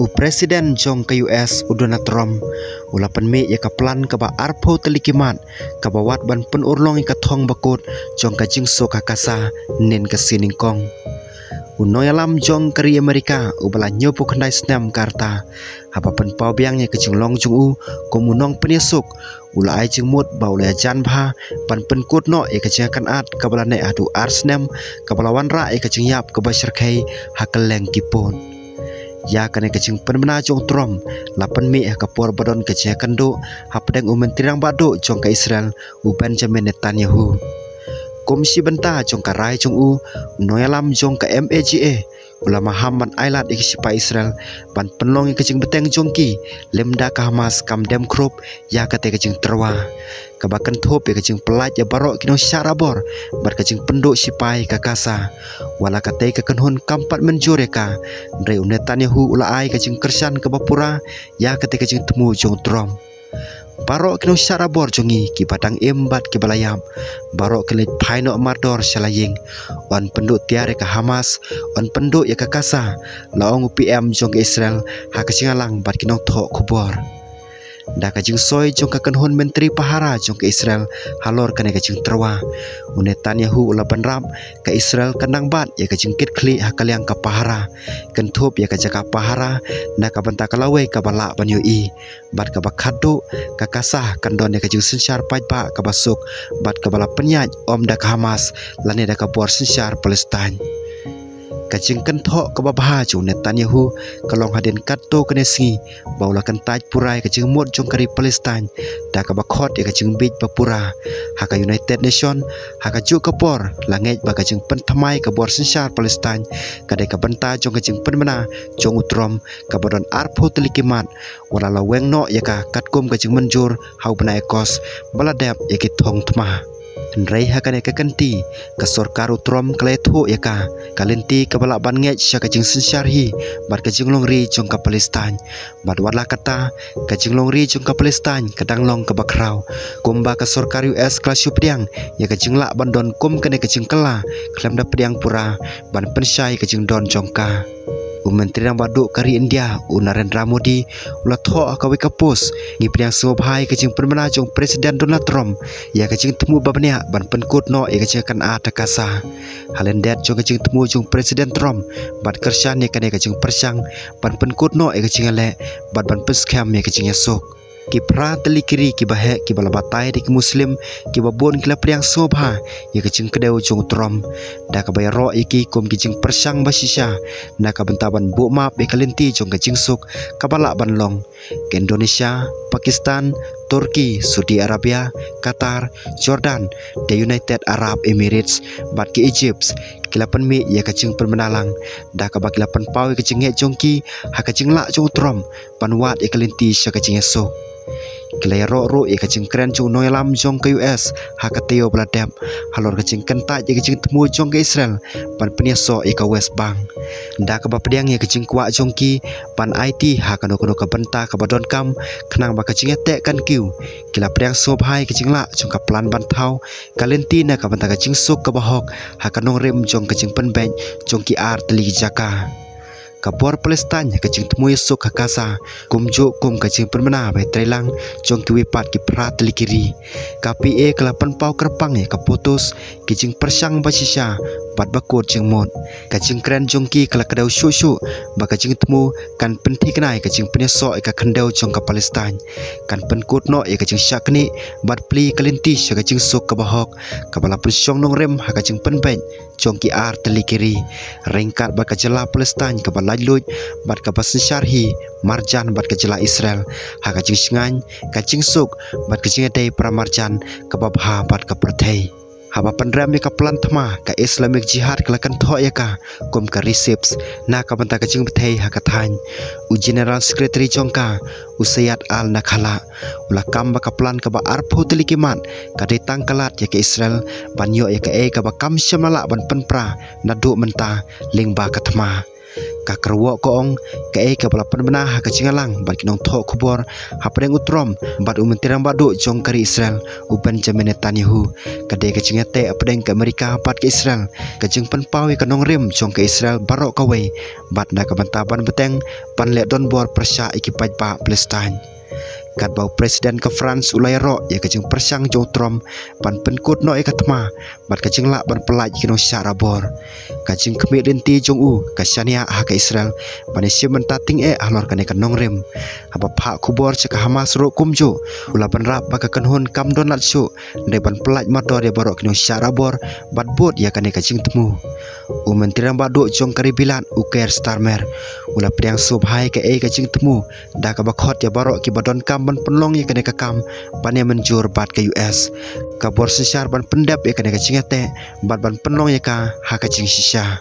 Presiden jong ke US Donald Trump ulapan me ya kaplan ka ba arpo telikimat ka bawat ban penurlong ka thong bakut jong ka jingso ka kasa nen ka sining kong unoyalam jong kari Amerika ubala nyopo kandai snam karta apa pen pau biangnya ke jinglong jung u komunong penyesuk ula ai jing mut baula jan bha pan pen kut no e ka kan at ka bala ne adu arsnam ka balawan ra e ka jing yap ka basher khai hakaleng kipon ya kane kecing penmena jong Trump lapan mi ka por badon kecing kando hapdeng umentirang bado jong ka Israel u Benjamin Netanyahu komisi benta jong ka rai jong u noyalam jong ka MAGA ulama Hamad Ailat ikisipa Israel ban penlong kecing beteng jongki lemda ka Hamas kam dem krop ya kate kecing terwa kabakan thop ya kecing pelaj ya barok kino syarabor bar kecing penduk sipai ka kasa wala kate ka kanhun kampat menjure ka ndre Netanyahu ula ai kecing kersan ka bapura ya kate kecing temu jong Trump barok kino syarabor jongi ki batang embat ki balayam barok kelit phaino mardor salaying on penduk tiare ka Hamas on penduk ya ka kasa laong UPM jong Israel ha kecing alang bat kino thok kubor da kajing soy jong ka kanhon menteri pahara jong ke Israel halor kane kajing terwa Netanyahu ula banrap ka Israel kanang bat ya kajing kit kli hakaliang ka pahara kentup ya kajaka pahara na ka banta kalawe ka bala banyu i bat ka bakhadu ka kasah kandon ya kajing sensyar pajba ka basuk bat ka bala penyaj om da ka Hamas lane da ka bor sensyar Palestin kacing kentok ke babah jong Netanyahu kalong hadin kato kene singi baula kentaj purai kacing mut jong kari Palestin da ka bakhot ya kacing bit bapura haka United Nation haka juk kapor langej ba kacing penthamai ka bor sensyar Palestin kadai ka benta jong kacing penmena jong utrom ka badon arpo telikimat wala laweng no ya ka katkum kacing menjur hau benai kos baladep ya ki thong tma Nrai hakane ka kanti ka sorkaru Trump kletho ya ka kalenti ka bala ban ngej sya ka jing sensyar hi bat ka jinglong ri jong ka Palestin bat wala kata ka jinglong ri jong ka Palestin kadang long ka bakrau kumba ka sorkaru US klasyu pediang ya ka jingla bandon kum kane ka jing kala klam da pediang pura ban pensyai ka jing don jong ka Menteri yang baduk kari India Narendra Modi ulah tho ka we kapus ngi priang sobhai kecing permana jong Presiden Donald Trump ya kecing temu babnya ban penkut no ya kecing kan a takasa halendet jong kecing temu jong Presiden Trump bat kersan ya kane kecing persang ban penkut no ya kecing le bat ban peskam ya kecing esok ki pra teli kiri ki bahe ki balabatai di muslim ki babon kila priang sobha ya kecing kedeu jong Trump da ka bayro iki kom kecing persang basisha na ka bentaban bu map be kalenti jong kecing suk kabala banlong ke Indonesia Pakistan Turki Saudi Arabia Qatar Jordan the United Arab Emirates bat ki Egypt kilapan mi ya kecing permenalang da ka bakilapan pau kecing nge jongki ha kecing la jong Trump panwat ya kalenti sya kecing esok Kilai ro ya kecing keren jong noyalam jong ke US ha kateo bladep halor kecing kentaj ya kecing temu jong ke Israel pan penyeso ya ke West Bank da ka bapediang ya kecing kuak jong ki pan IT ha kano ka benta ka badon kam kenang ba kecing etek kan kiu kila pediang sobhai kecing la jong ka plan bantau kalentina ka benta kecing suk ka bahok ha kanong rem jong kecing penben jong ki ar teli jaka Kabor Palestin kecing temu esok kakasa kumjuk kum kecing permena bai trelang jong ki wipat ki prat likiri KPA kelapan pau kerpang ya kaputus kecing persang basisha bat bakut jeng mod kecing keren jong ki kala kadau syu ba kecing temu kan penti kenai kecing penyeso ka kendau jong ka Palestin kan penkut no ya kecing syakni bat pli kalinti sya kecing sok ka bahok kabala pensyong nong rem ha kecing penben jong ki ar telikiri ringkat bat ka jela Palestin ka lajluj bat ka basensyarhi marjan bat ka jela Israel ha kecing singan kecing suk bat kecing dei pramarjan ka babha bat ka perthei haba pandram ka plan thma ka Islamic Jihad kelakan tho ya ka kom ka receipts na ka banta kecing bethei ha ka than u General Secretary jongka Usayat Al Nakhala ula kam ba ka plan ka ba arpho telikimat ka detang kalat ya ke Israel banyo ya ka ka ba kam syamala ban penpra nadu menta lingba ka thma ka kerwo ko ong ka ka balapan bena ha ka cingalang ban kinong thok khubor ha preng utrom bat umentirang badu jong kari Israel u Benjamin Netanyahu ka de ka cingate apdeng ka Amerika bat ke Israel ka jing penpawi ka nong rim jong ka Israel barok ka we bat na ka bantaban beteng pan le don bor persya ikipaj pa Palestine kat bau presiden ke France ulai ro ya kajing persang jong trom pan penkut no ka tma bat kajing lak ban pelaj kinong syara bor kajing kemik linti jong u ka syania ha ka Israel ban isi mentating ahlor kane ka nong rim apa phak kubor cek Hamas ro kumjo ula ban rap ba ka kanhun kam don lat su de ban pelaj motor ya borok kinong syara bor bat bot ya kane kajing temu u mentirang badu jong kari bilan u Keir Starmer ula priang sub hai ka kajing temu da ka bakhot ya borok ki badon kam ban penlong ya kene kakam ban ya menjur bat ke US ka bor sesar ban pendap ya kene kacingate bat ban penlong ya ka ha kacing sisha